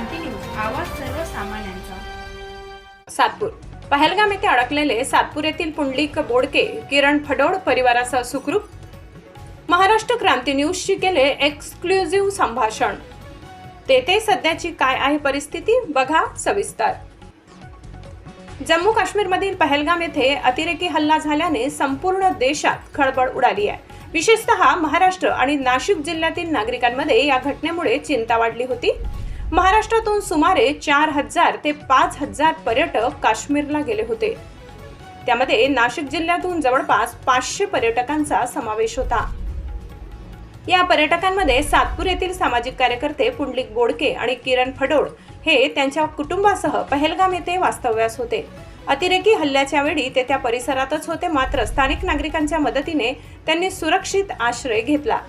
क्रांती news, आवाज सर्वसामान्यांचा। सातपूर पहलगाम येथे अडकलेले सातपूर येथील पुंडलिक बोडके, किरण फडोड परिवारासह सुखरूप। महाराष्ट्र क्रांती न्यूजशी केले एक्सक्लुझिव्ह संभाषण। तेथे सध्याची काय आहे परिस्थिती बघा सविस्तर। जम्मू काश्मीरमधील पहलगाम येथे अतिरेकी हल्ला झाल्याने संपूर्ण देशात खळबळ उडाली आहे। विशेषतः महाराष्ट्र आणि नाशिक जिल्ह्यातील नागरिकांमध्ये या घटनेमुळे चिंता वाढली होती। महाराष्ट्रातून सुमारे 4000 ते 5000 पर्यटक काश्मीरला गेले होते। त्यामध्ये नाशिक जिल्ह्यातून जवळपास 500 पर्यटकांचा समावेश होता। या पर्यटकांमध्ये सातपूर येथील सामाजिक कार्यकर्ते पुंडलिक बोडके आणि किरण फडोड हे त्यांच्या कुटुंबासह पहलगाम येथे वास्तव्यास होते। अतिरेकी हल्ल्याच्या वेळी ते त्या परिसरातच होते, मात्र स्थानिक नागरिकांच्या मदतीने त्यांनी सुरक्षित आश्रय घेतला।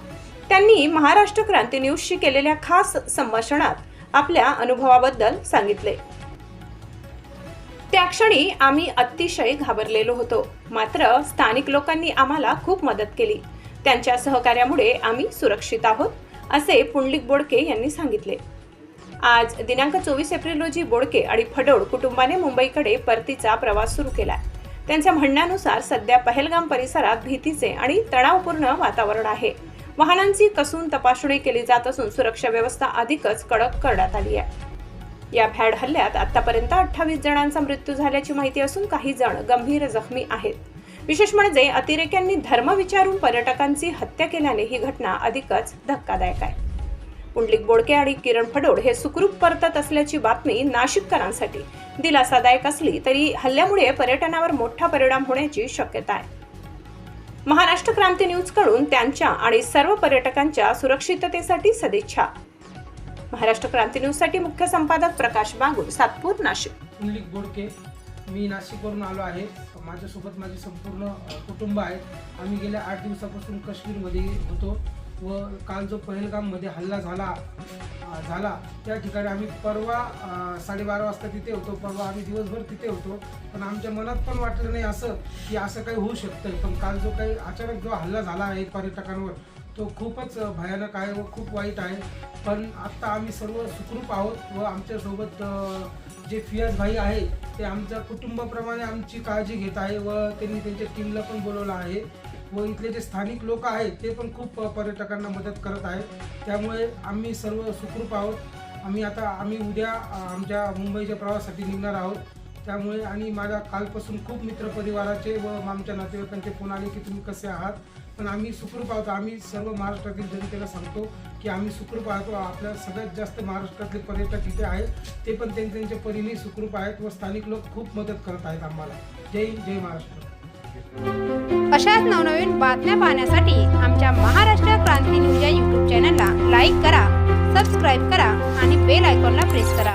त्यांनी महाराष्ट्र क्रांती न्यूजशी केलेल्या खास संभाषणात आपल्या अनुभवाबद्दल सांगितले। त्या क्षणी आम्ही अतिशय घाबरलेलो होतो, मात्र स्थानिक लोकांनी आम्हाला खूप मदत केली। त्यांच्या सहकार्यामुळे आम्ही सुरक्षित आहोत, असे पुंडलिक बोडके यांनी सांगितले। आज दिनांक 24 एप्रिल रोजी बोडके आणि फडोड कुटुंबाने मुंबईकडे परतीचा प्रवास सुरू केला। त्यांच्या म्हणण्यानुसार सध्या पहलगाम परिसरात भीतीचे आणि तणावपूर्ण वातावरण आहे। वाहनांची कसून तपासणी केली जात असून सुरक्षा व्यवस्था अधिकच कडक करण्यात आली आहे। या भ्याड हल्ल्यात आतापर्यंत 28 जणांचा मृत्यू झाल्याची माहिती असून काही जण गंभीर जखमी आहेत। विशेष म्हणजे अतिरेक्यांनी धर्म विचारून पर्यटकांची हत्या केल्याने ही घटना अधिकच धक्कादायक आहे। पुंडलिक बोडके आणि किरण फडोड हे सुखरूप परतत असल्याची बातमी नाशिककरांसाठी दिलासादायक असली तरी हल्ल्यामुळे पर्यटनावर मोठा परिणाम होण्याची शक्यता आहे। महाराष्ट्र क्रांती न्यूज कडून त्यांच्या आणि सर्व पर्यटकांच्या सुरक्षिततेसाठी सदिच्छा। महाराष्ट्र क्रांती न्यूज साठी मुख्य संपादक प्रकाश बागुल, सातपूर, नाशिक। पुंडलिक बोडके, मी नाशिकवरून आलो आहे। माझ्यासोबत माझे संपूर्ण कुटुंब आहे। आम्ही गेल्या 8 दिवसापासून काश्मीरमध्ये होतो व काल जो पहलगाममध्ये हल्ला झाला त्या ठिकाणी आम्ही परवा 12:30 वाजता तिथे होतो। परवा आम्ही दिवसभर तिथे होतो, पण आमच्या मनात पण वाटलं नाही असं की असं काही होऊ शकतं। पण काल जो काही अचानक जो हल्ला झाला आहे पर्यटकांवर, तो खूपच भयानक आहे व खूप वाईट आहे। पण आत्ता आम्ही सर्व सुखरूप आहोत व आमच्यासोबत जे फियाज भाई आहे ते आमच्या कुटुंबाप्रमाणे आमची काळजी घेत आहे व त्यांनी त्यांच्या टीमला पण बोलवलं आहे व इथले जे स्थानिक लोक आहेत ते पण खूप पर्यटकांना मदत करत आहेत। त्यामुळे आम्ही सर्व सुखरूप आहोत। आम्ही उद्या आमच्या मुंबईच्या प्रवासासाठी निघणार आहोत। त्यामुळे आणि माझ्या कालपासून खूप मित्रपरिवाराचे व आमच्या नातेवाईकांचे फोन आले की तुम्ही कसे आहात, पण आम्ही सुखरूप आहोत। आम्ही सर्व महाराष्ट्रातील जनतेला सांगतो की आम्ही सुखरूप आहोत। आपल्या सगळ्यात जास्त महाराष्ट्रातले पर्यटक इथे आहेत, ते पण त्यांच्या परीने सुखरूप आहेत व स्थानिक लोक खूप मदत करत आहेत आम्हाला। जय हिंद, जय महाराष्ट्र। अशाच नवनवीन बातम्या पाहण्यासाठी आमच्या महाराष्ट्र क्रांती न्यूज या YouTube चॅनलला लाईक करा, सबस्क्राईब करा आणि बेल आयकॉनला प्रेस करा।